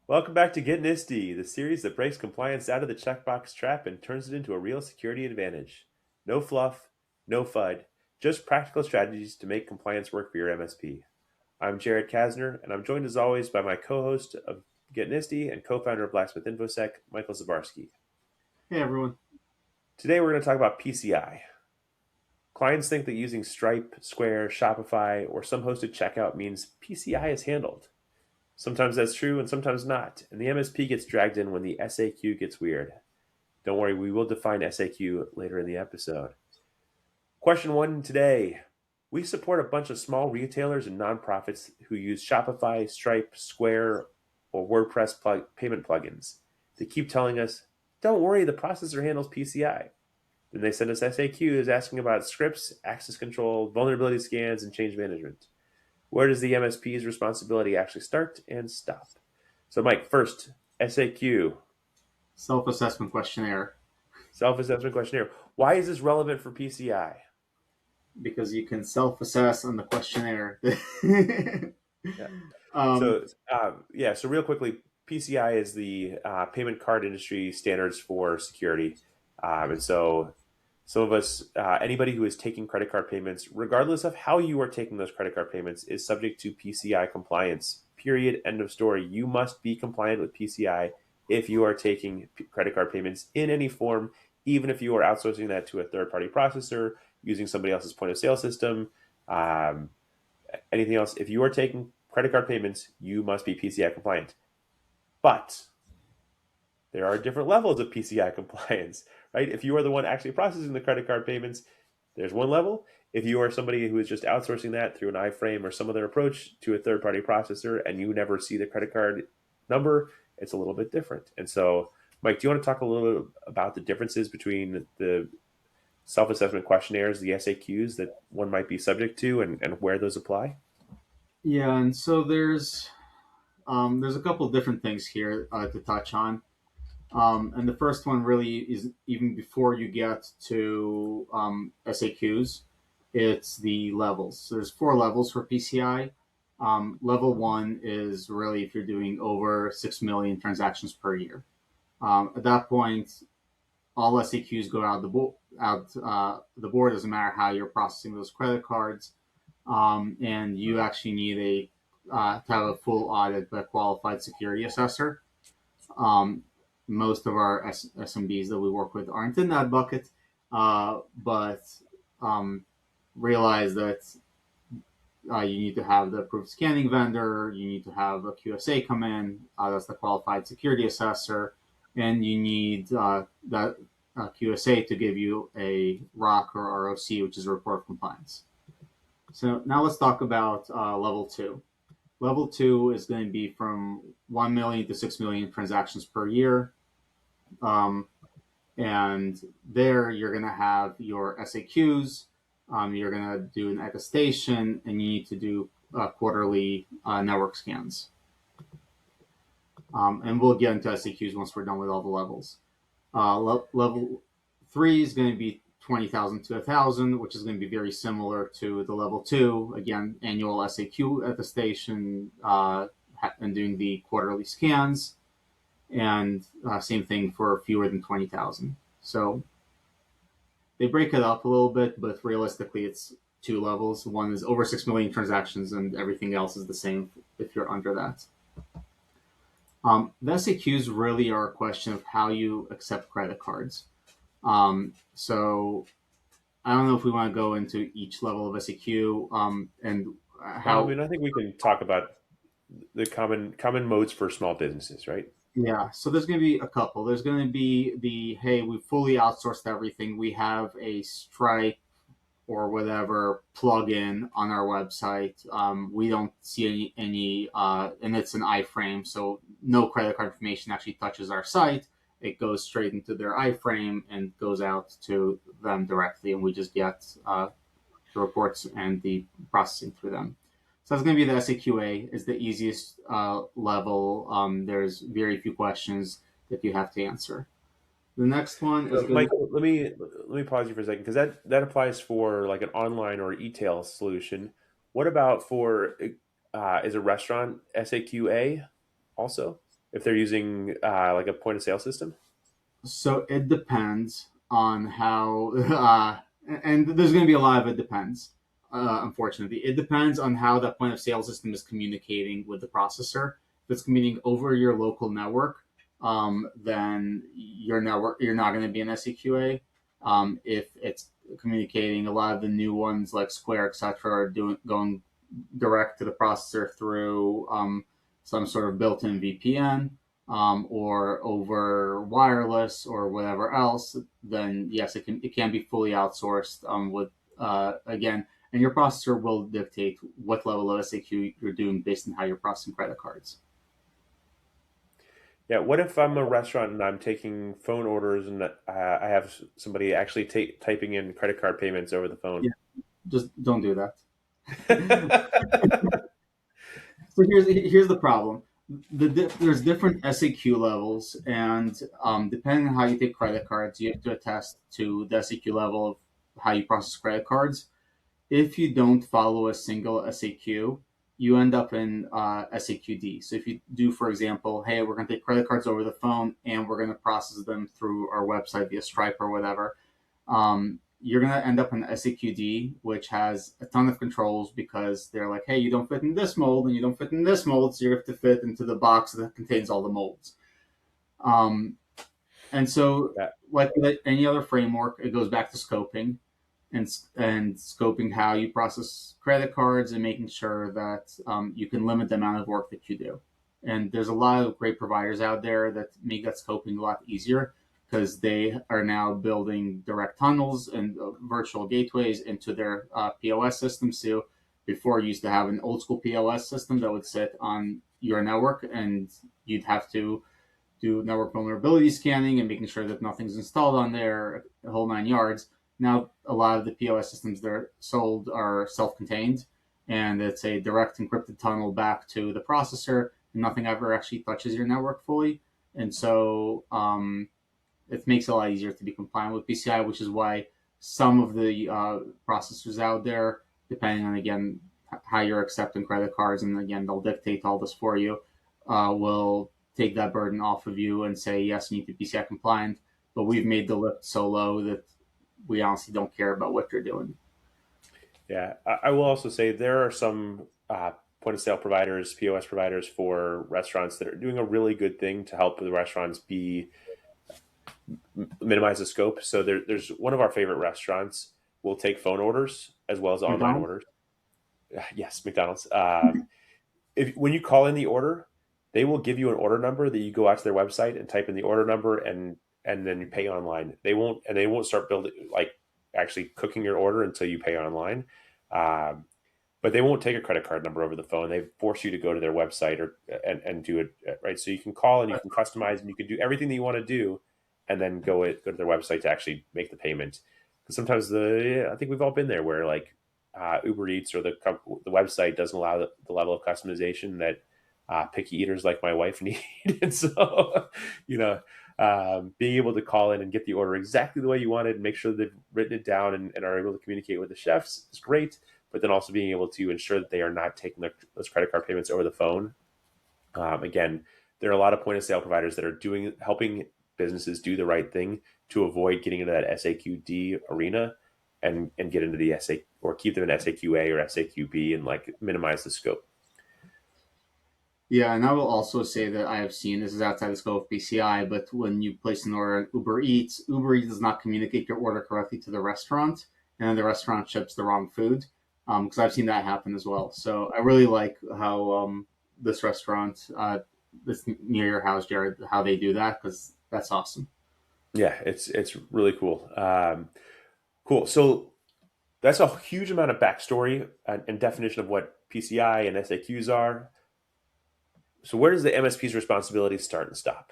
Welcome back to Get NIST-y, the series that breaks compliance out of the checkbox trap and turns it into a real security advantage. No fluff, no FUD, just practical strategies to make compliance work for your MSP. I'm Jared Kasner, and I'm joined as always by my co-host of Get NIST-y and co-founder of Blacksmith InfoSec, Michael Zabarski. Hey everyone. Today we're going to talk about PCI. Clients think that using Stripe, Square, Shopify, or some hosted checkout means PCI is handled. Sometimes that's true and sometimes not, and the MSP gets dragged in when the SAQ gets weird. Don't worry, we will define SAQ later in the episode. Question one today. We support a bunch of small retailers and nonprofits who use Shopify, Stripe, Square, or WordPress payment plugins. They keep telling us, don't worry, the processor handles PCI. Then they send us SAQs asking about scripts, access control, vulnerability scans, and change management. Where does the MSP's responsibility actually start and stop? So, Mike, first, SAQ, Self-assessment questionnaire, self-assessment questionnaire. Why is this relevant for PCI? because you can self-assess on the questionnaire. Yeah. um, So real quickly, PCI is the payment card industry standards for security. And so some of us, anybody who is taking credit card payments, regardless of how you are taking those credit card payments, is subject to PCI compliance. Period. End of story. You must be compliant with PCI if you are taking credit card payments in any form, even if you are outsourcing that to a third-party processor, using somebody else's point of sale system, um, anything else. If you are taking credit card payments, you must be PCI compliant. But there are different levels of PCI compliance, right? If you are the one actually processing the credit card payments, there's one level. If you are somebody who is just outsourcing that through an iframe or some other approach to a third-party processor and you never see the credit card number, it's a little bit different. And so, Mike, do you want to talk a little bit about the differences between the self-assessment questionnaires, the SAQs that one might be subject to, and where those apply? yeah, and so there's a couple different things here to touch on. And the first one really is even before you get to SAQs, it's the levels. So there's four levels for PCI. Level one is really if you're doing over 6 million transactions per year. At that point, all SAQs go the board. Doesn't matter how you're processing those credit cards, and you actually need to have a full audit by a qualified security assessor. Um, Most of our SMBs that we work with aren't in that bucket, but um, realize that you need to have the approved scanning vendor, you need to have a QSA come in, that's the qualified security assessor, and you need that QSA to give you a ROC or ROC, which is a report of compliance. So now let's talk about level two. Level two is going to be from 1 million to 6 million transactions per year. And there you're going to have your SAQs, you're going to do an attestation, and you need to do quarterly network scans. And we'll get into SAQs once we're done with all the levels. Level three is going to be 20,000 to 1,000, which is going to be very similar to the level two. Again, annual SAQ attestation and doing the quarterly scans. And same thing for fewer than 20,000. So they break it up a little bit, but realistically, it's two levels. One is over 6 million transactions, and everything else is the same if you're under that. The SAQs really are a question of how you accept credit cards. So I don't know if we want to go into each level of SAQ and Well, I how. mean, I think we can talk about the common modes for small businesses, right? Yeah, so there's going to be a couple. There's going to be the hey, we fully outsourced everything. We have a Stripe or whatever plugin on our website. We don't see and it's an iframe, so no credit card information actually touches our site. It goes straight into their iframe and goes out to them directly, and we just get the reports and the processing through them. So that's going to be the SAQ A is the easiest level. There's very few questions that you have to answer. The next one is So, going Mike, to let me pause you for a second because that applies for like an online or e-tail solution. What about for is a restaurant SAQA also? if they're using like a point of sale system? So it depends on how, and there's going to be a lot of it depends. Unfortunately, it depends on how that point of sale system is communicating with the processor. If it's communicating over your local network, then your network you're not going to be an SAQA. If it's communicating, a lot of the new ones like Square, etc., are doing going direct to the processor through some sort of built-in VPN, or over wireless or whatever else, then yes, it can be fully outsourced, with again, and your processor will dictate what level of SAQ you're doing based on how you're processing credit cards. Yeah. What if I'm a restaurant and I'm taking phone orders and I have somebody actually typing in credit card payments over the phone? Yeah, just don't do that. So here's the problem. There's different SAQ levels, and depending on how you take credit cards, you have to attest to the SAQ level of how you process credit cards. If you don't follow a single SAQ, you end up in SAQ D. So if you do, for example, hey, we're going to take credit cards over the phone and we're going to process them through our website via Stripe or whatever, you're going to end up in SAQD, which has a ton of controls because they're like, hey, you don't fit in this mold and you don't fit in this mold, so you have to fit into the box that contains all the molds. And so, Yeah. like with any other framework, it goes back to scoping and scoping how you process credit cards and making sure that you can limit the amount of work that you do. And there's a lot of great providers out there that make that scoping a lot easier because they are now building direct tunnels and virtual gateways into their POS systems too. Before, you used to have an old school POS system that would sit on your network, and you'd have to do network vulnerability scanning and making sure that nothing's installed on there, the whole 9 yards. Now, a lot of the POS systems that are sold are self-contained, and it's a direct encrypted tunnel back to the processor. And nothing ever actually touches your network fully, and so it makes it a lot easier to be compliant with PCI, which is why some of the processors out there, depending on again how you're accepting credit cards, and again they'll dictate all this for you, will take that burden off of you and say yes, you need to be PCI compliant. But we've made the lift so low that we honestly don't care about what you're doing. Yeah. I will also say there are some point of sale providers, POS providers for restaurants that are doing a really good thing to help the restaurants minimize the scope. So there's one of our favorite restaurants will take phone orders as well as online McDonald's? orders. Yes, McDonald's. If when you call in the order, they will give you an order number that you go out to their website and type in the order number, and then you pay online. They won't start building like actually cooking your order until you pay online. Um, but they won't take a credit card number over the phone. They force you to go to their website and do it right. So you can call and you can customize and you can do everything that you want to do, and then go to their website to actually make the payment. Because sometimes I think we've all been there where like Uber Eats or the website doesn't allow the level of customization that picky eaters like my wife need. And so, you know, being able to call in and get the order exactly the way you want it and make sure that they've written it down and are able to communicate with the chefs is great. But then also being able to ensure that they are not taking those credit card payments over the phone. Again, there are a lot of point of sale providers that are helping businesses do the right thing to avoid getting into that SAQD arena and get into the SA or keep them in SAQA or SAQB and like minimize the scope. Yeah, and I will also say that I have seen this is outside the scope of PCI, but when you place an order on Uber Eats does not communicate your order correctly to the restaurant, and then the restaurant ships the wrong food. Because I've seen that happen as well. So I really like how this restaurant, this near your house, Jared, how they do that because that's awesome. Yeah, it's really cool. Cool. So that's a huge amount of backstory and definition of what PCI and SAQs are. So where does the MSP's responsibility start and stop?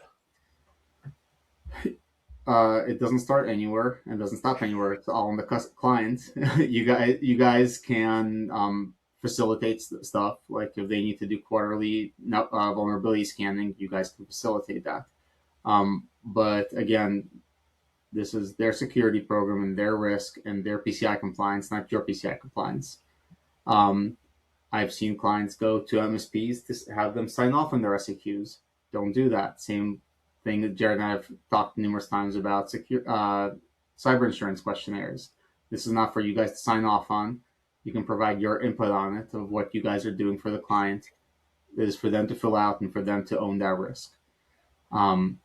It doesn't start anywhere and doesn't stop anywhere. It's all on the client. You guys can facilitate stuff like if they need to do quarterly vulnerability scanning, you guys can facilitate that. But again, this is their security program and their risk and their PCI compliance, not your PCI compliance. Um, I've seen clients go to MSPs to have them sign off on their SAQs, Don't do that. Same thing that Jared and I have talked numerous times about cyber insurance questionnaires. This is not for you guys to sign off on. You can provide your input on it of what you guys are doing for the client. It is for them to fill out and for them to own that risk. And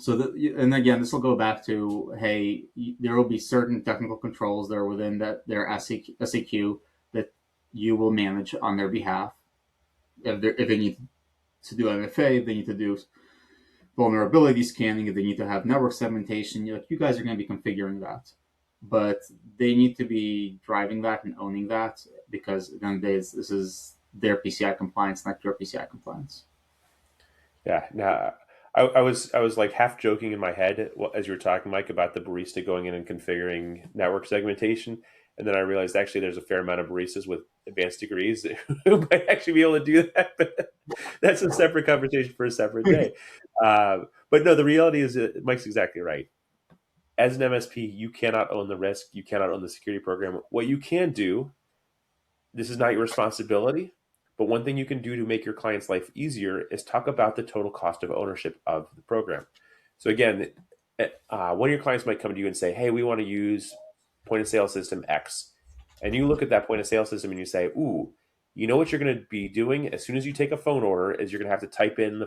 again, this will go back to, hey, there will be certain technical controls that are within their SAQ that you will manage on their behalf. If they need to do MFA, if they need to do vulnerability scanning, if they need to have network segmentation, you guys are going to be configuring that. But they need to be driving that and owning that, because at the end of the day, this is their PCI compliance, not your PCI compliance. Yeah. Now, I was like half joking in my head as you were talking, Mike, about the barista going in and configuring network segmentation. And then I realized actually there's a fair amount of baristas with advanced degrees who might actually be able to do that. But that's a separate conversation for a separate day. But no, the reality is that Mike's exactly right. As an MSP, you cannot own the risk. You cannot own the security program. What you can do, this is not your responsibility, but one thing you can do to make your client's life easier is talk about the total cost of ownership of the program. So again, one of your clients might come to you and say, hey, we want to use point of sale system X. And you look at that point of sale system and you say, ooh, you know what you're going to be doing as soon as you take a phone order is you're going to have to type in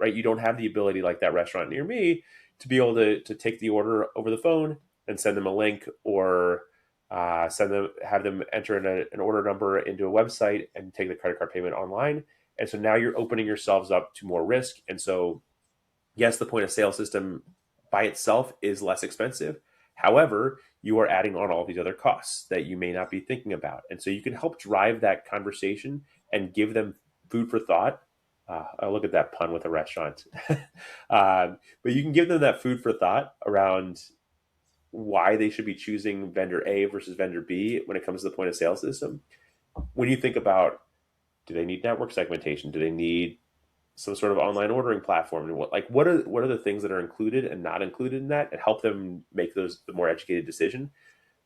right? You don't have the ability like that restaurant near me to be able to take the order over the phone and send them a link or have them enter an order number into a website and take the credit card payment online. And so now you're opening yourselves up to more risk. And so, yes, the point of sale system by itself is less expensive. However, you are adding on all these other costs that you may not be thinking about. And so you can help drive that conversation and give them food for thought. I look at that pun with a restaurant. But you can give them that food for thought around why they should be choosing vendor A versus vendor B when it comes to the point of sale system. When you think about, do they need network segmentation? Do they need some sort of online ordering platform? And what are the things that are included and not included in that, and help them make the more educated decision,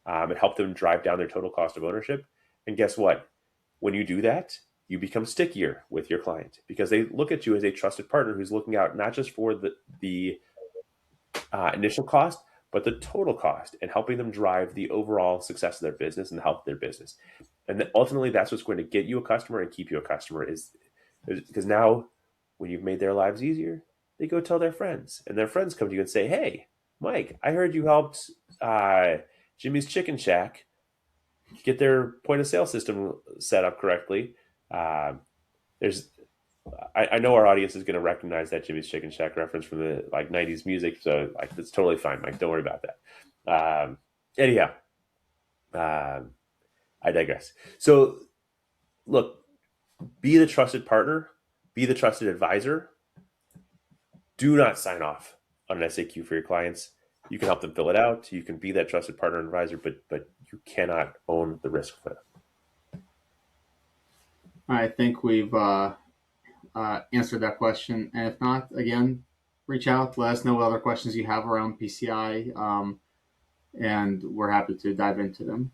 and help them drive down their total cost of ownership. And guess what? When you do that, you become stickier with your client because they look at you as a trusted partner who's looking out not just for the initial cost, but the total cost, and helping them drive the overall success of their business and the health of their business. And then ultimately, that's what's going to get you a customer and keep you a customer, is because now when you've made their lives easier, they go tell their friends, and their friends come to you and say, hey, Mike, I heard you helped Jimmy's Chicken Shack get their point of sale system set up correctly. I know our audience is going to recognize that Jimmy's Chicken Shack reference from the 90s music, so it's totally fine, Mike. Don't worry about that. Anyhow, I digress. So, look, be the trusted partner, be the trusted advisor. Do not sign off on an SAQ for your clients. You can help them fill it out. You can be that trusted partner and advisor, but you cannot own the risk for them. I think we've answered that question. And if not, again, reach out. Let us know what other questions you have around PCI, and we're happy to dive into them.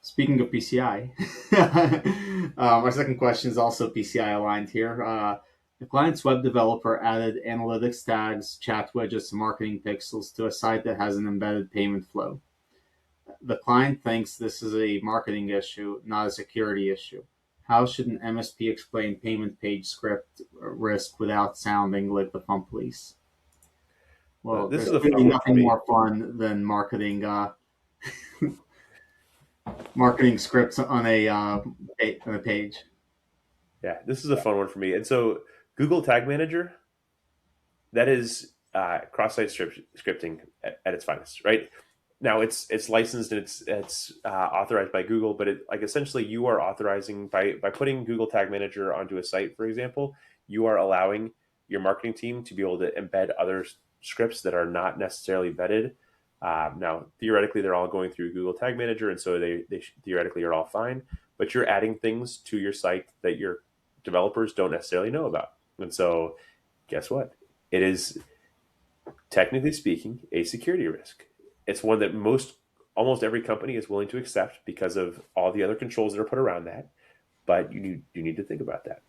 Speaking of PCI, our second question is also PCI aligned here. The client's web developer added analytics tags, chat widgets, and marketing pixels to a site that has an embedded payment flow. The client thinks this is a marketing issue, not a security issue. How should an MSP explain payment page script risk without sounding like the fun police? Well, this there's is really nothing more fun than marketing marketing scripts on a page. Yeah, this is a fun one for me. And so Google Tag Manager, that is cross-site scripting at its finest, right? Now it's licensed and it's authorized by Google, but essentially you are authorizing by putting Google Tag Manager onto a site, for example, you are allowing your marketing team to be able to embed other scripts that are not necessarily vetted. Now, theoretically, they're all going through Google Tag Manager, and so they theoretically are all fine. But you're adding things to your site that your developers don't necessarily know about. And so, guess what? It is, technically speaking, a security risk. It's one that almost every company is willing to accept because of all the other controls that are put around that. But you need to think about that.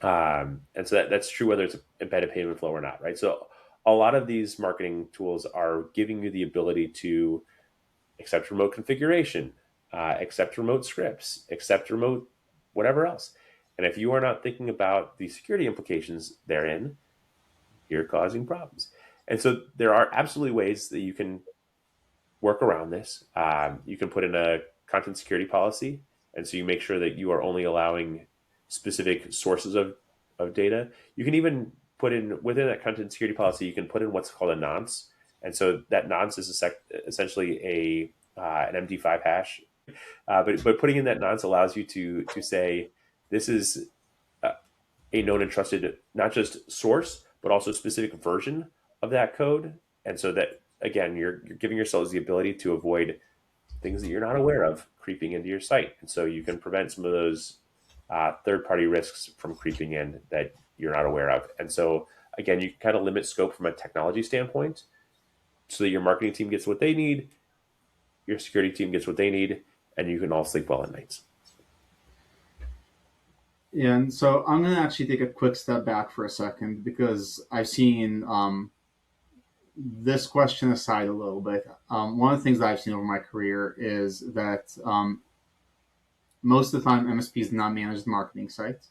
And so that's true whether it's embedded payment flow or not, right? So a lot of these marketing tools are giving you the ability to accept remote configuration, accept remote scripts, accept remote whatever else. And if you are not thinking about the security implications therein, you're causing problems. And so there are absolutely ways that you can work around this. You can put in a content security policy, and so you make sure that you are only allowing specific sources of data. You can even put in within that content security policy, you can put in what's called a nonce, and so that nonce is essentially an MD5 hash. But putting in that nonce allows you to say this is uh, a known and trusted not just source but also specific version of that code, and so that again you're giving yourselves the ability to avoid things that you're not aware of creeping into your site, and so you can prevent some of those third-party risks from creeping in that you're not aware of. And so again, you can kind of limit scope from a technology standpoint so that your marketing team gets what they need, your security team gets what they need, and you can all sleep well at night. And so I'm going to actually take a quick step back for a second because I've seen this question aside a little bit. One of the things that I've seen over my career is that most of the time MSPs do not manage the marketing site.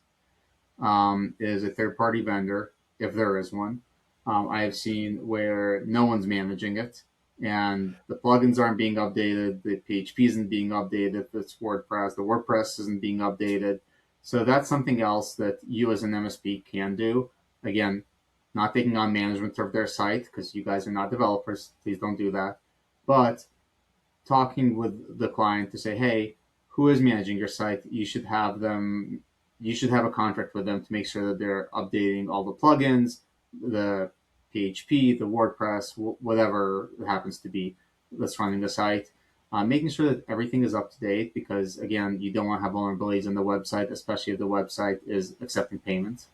Is a third party vendor, if there is one. I have seen where no one's managing it and the plugins aren't being updated, the PHP isn't being updated, if it's WordPress, the WordPress isn't being updated. So that's something else that you as an MSP can do. Again, not taking on management of their site because you guys are not developers. Please don't do that. But talking with the client to say, hey, who is managing your site? You should have a contract with them to make sure that they're updating all the plugins, the PHP, the WordPress, whatever it happens to be that's running the site. Making sure that everything is up to date because, again, you don't want to have vulnerabilities in the website, especially if the website is accepting payments.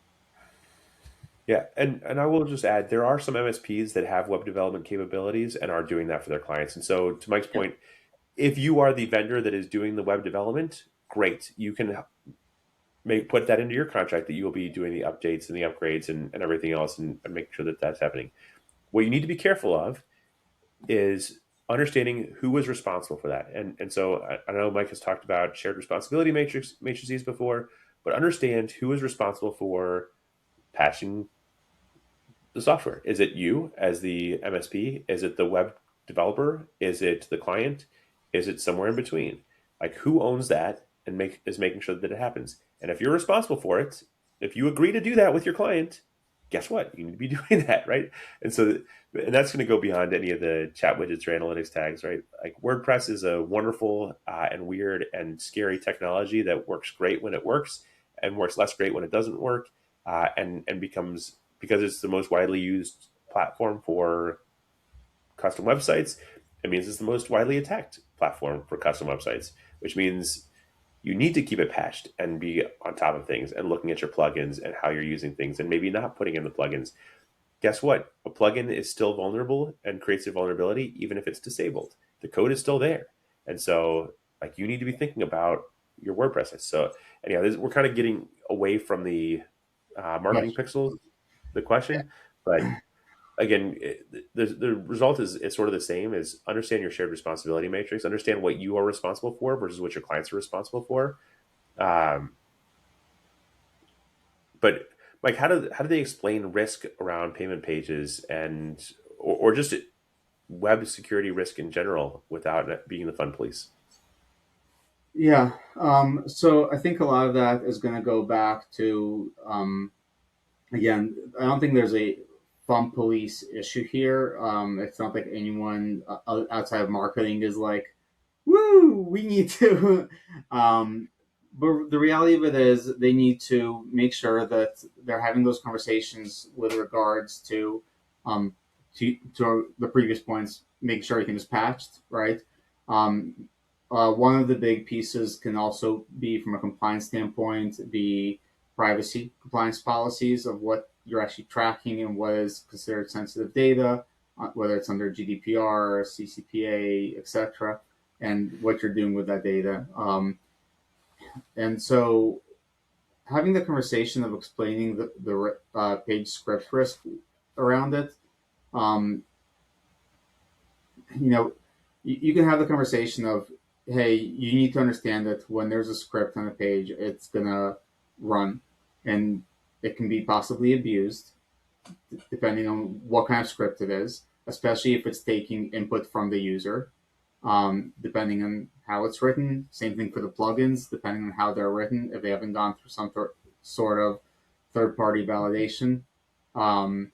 Yeah, and I will just add there are some MSPs that have web development capabilities and are doing that for their clients. And so to Mike's Yeah. point, if you are the vendor that is doing the web development, great. You can put that into your contract that you will be doing the updates and the upgrades and everything else and make sure that that's happening. What you need to be careful of is understanding who was responsible for that. And so I know Mike has talked about shared responsibility matrices before, but understand who is responsible for patching the software. Is it you as the MSP? Is it the web developer? Is it the client? Is it somewhere in between? Like who owns that and is making sure that it happens? And if you're responsible for it, if you agree to do that with your client, guess what? You need to be doing that, right? And so, and that's going to go beyond any of the chat widgets or analytics tags, right? Like WordPress is a wonderful and weird and scary technology that works great when it works and works less great when it doesn't work, and becomes because it's the most widely used platform for custom websites. It means it's the most widely attacked platform for custom websites, which means you need to keep it patched and be on top of things and looking at your plugins and how you're using things and maybe not putting in the plugins. Guess what? A plugin is still vulnerable and creates a vulnerability even if it's disabled. The code is still there. And so like you need to be thinking about your WordPress. So anyhow, we're kind of getting away from the marketing Yes. pixels, the question, but again, the result is sort of the same: is understand your shared responsibility matrix, understand what you are responsible for versus what your clients are responsible for. Um, but like, how do they explain risk around payment pages and or just web security risk in general without being the fun police? Yeah. So I think a lot of that is going to go back to, again, I don't think there's a fun police issue here. It's not like anyone outside of marketing is like, woo, we need to. um, but the reality of it is they need to make sure that they're having those conversations with regards um, to the previous points, making sure everything is patched, right? Um, one of the big pieces can also be from a compliance standpoint, the privacy compliance policies of what you're actually tracking and what is considered sensitive data, whether it's under GDPR, CCPA, etc., and what you're doing with that data. And so having the conversation of explaining the page script risk around it. Um, you know, you can have the conversation of, hey, you need to understand that when there's a script on a page, it's gonna run, and it can be possibly abused depending on what kind of script it is, especially if it's taking input from the user. Depending on how it's written, same thing for the plugins, depending on how they're written, if they haven't gone through some sort of third-party validation. Um,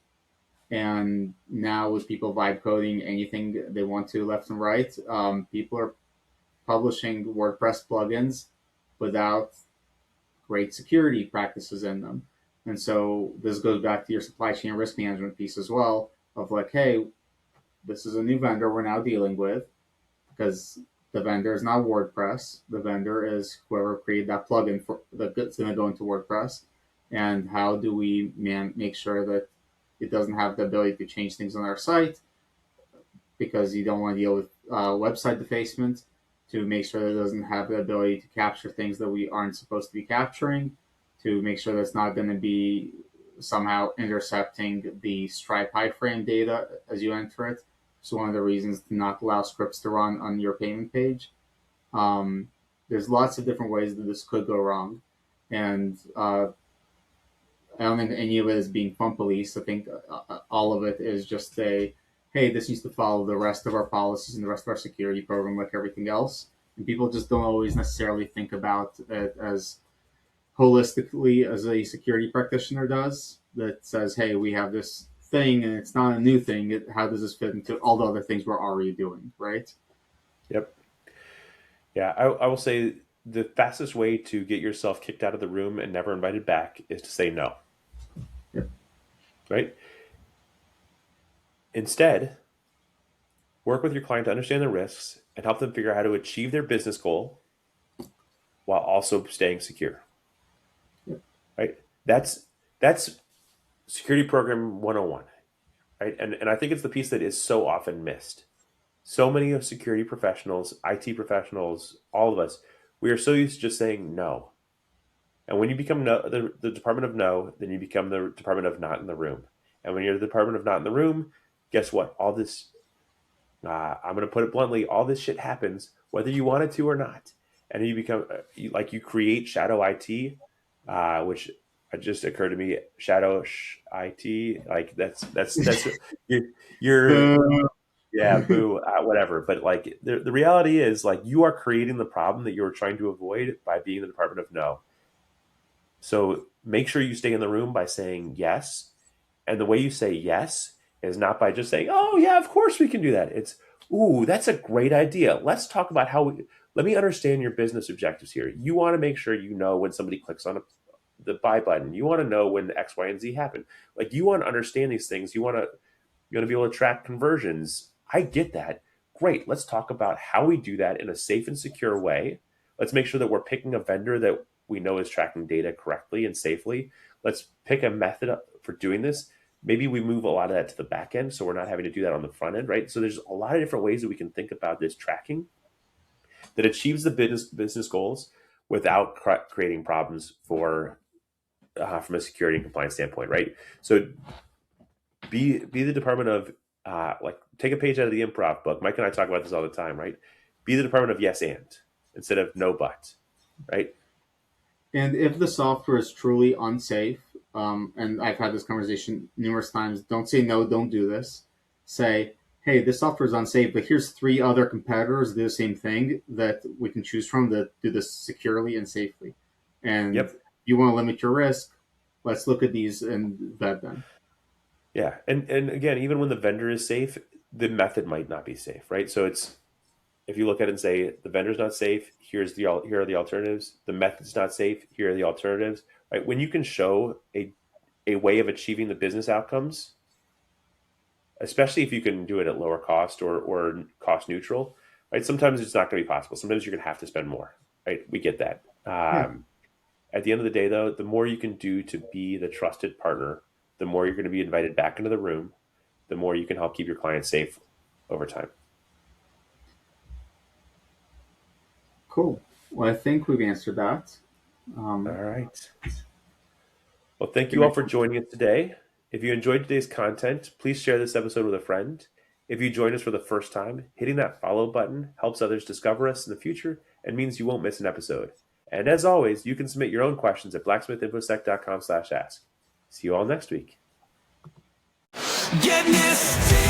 and now with people vibe coding anything they want to left and right, people are publishing WordPress plugins without great security practices in them. And so this goes back to your supply chain risk management piece as well of like, hey, this is a new vendor we're now dealing with because the vendor is not WordPress. The vendor is whoever created that plugin for that's going to go into WordPress. And how do we make sure that it doesn't have the ability to change things on our site because you don't want to deal with website defacement, to make sure that it doesn't have the ability to capture things that we aren't supposed to be capturing, to make sure that it's not going to be somehow intercepting the Stripe high frame data as you enter it. So one of the reasons to not allow scripts to run on your payment page. There's lots of different ways that this could go wrong. And I don't think any of it is being fun police. I think all of it is just a, hey, this needs to follow the rest of our policies and the rest of our security program like everything else. And people just don't always necessarily think about it as holistically as a security practitioner does, that says, hey, we have this thing and it's not a new thing. How does this fit into all the other things we're already doing, right? Yep. Yeah, I will say the fastest way to get yourself kicked out of the room and never invited back is to say no. Yep. Right? Instead, work with your client to understand the risks and help them figure out how to achieve their business goal while also staying secure. Yep. Right? That's security program 101. Right? And I think it's the piece that is so often missed. So many of security professionals, IT professionals, all of us, we are so used to just saying no. And when you become no, the department of no, then you become the department of not in the room. And when you're the department of not in the room, guess what? All this, I'm going to put it bluntly, all this shit happens whether you want it to or not. And you become, you create shadow IT, which just occurred to me, shadow IT, like that's you're yeah, boo, whatever. But like the reality is, like, you are creating the problem that you're trying to avoid by being the department of no. So make sure you stay in the room by saying yes. And the way you say yes is not by just saying, oh, yeah, of course we can do that. It's, ooh, that's a great idea. Let's talk about let me understand your business objectives here. You want to make sure you know when somebody clicks on the buy button. You want to know when X, Y, and Z happen. Like, you want to understand these things. You want to be able to track conversions. I get that. Great. Let's talk about how we do that in a safe and secure way. Let's make sure that we're picking a vendor that we know is tracking data correctly and safely. Let's pick a method for doing this. Maybe we move a lot of that to the back end, so we're not having to do that on the front end, right? So there's a lot of different ways that we can think about this tracking that achieves the business goals without creating problems for from a security and compliance standpoint, right? So be the department of like, take a page out of the improv book. Mike and I talk about this all the time, right? Be the department of yes and instead of no but, right? And if the software is truly unsafe, and I've had this conversation numerous times, don't say no, don't do this. Say, hey, this software is unsafe, but here's 3 other competitors do the same thing that we can choose from that do this securely and safely. And Yep. you want to limit your risk, let's look at these and vet them. Yeah. And again, even when the vendor is safe, the method might not be safe, right? So it's, if you look at it and say the vendor's not safe, here are the alternatives. The method's not safe, here are the alternatives. Right? When you can show a way of achieving the business outcomes, especially if you can do it at lower cost or cost neutral, right? Sometimes it's not going to be possible. Sometimes you're going to have to spend more, right? We get that. Yeah. At the end of the day, though, the more you can do to be the trusted partner, the more you're going to be invited back into the room, the more you can help keep your clients safe over time. Cool. Well, I think we've answered that. All right. Well, thank you all for joining us today. If you enjoyed today's content, please share this episode with a friend. If you join us for the first time, hitting that follow button helps others discover us in the future and means you won't miss an episode. And as always, you can submit your own questions at blacksmithinfosec.com/ask. See you all next week. Get NIST-y.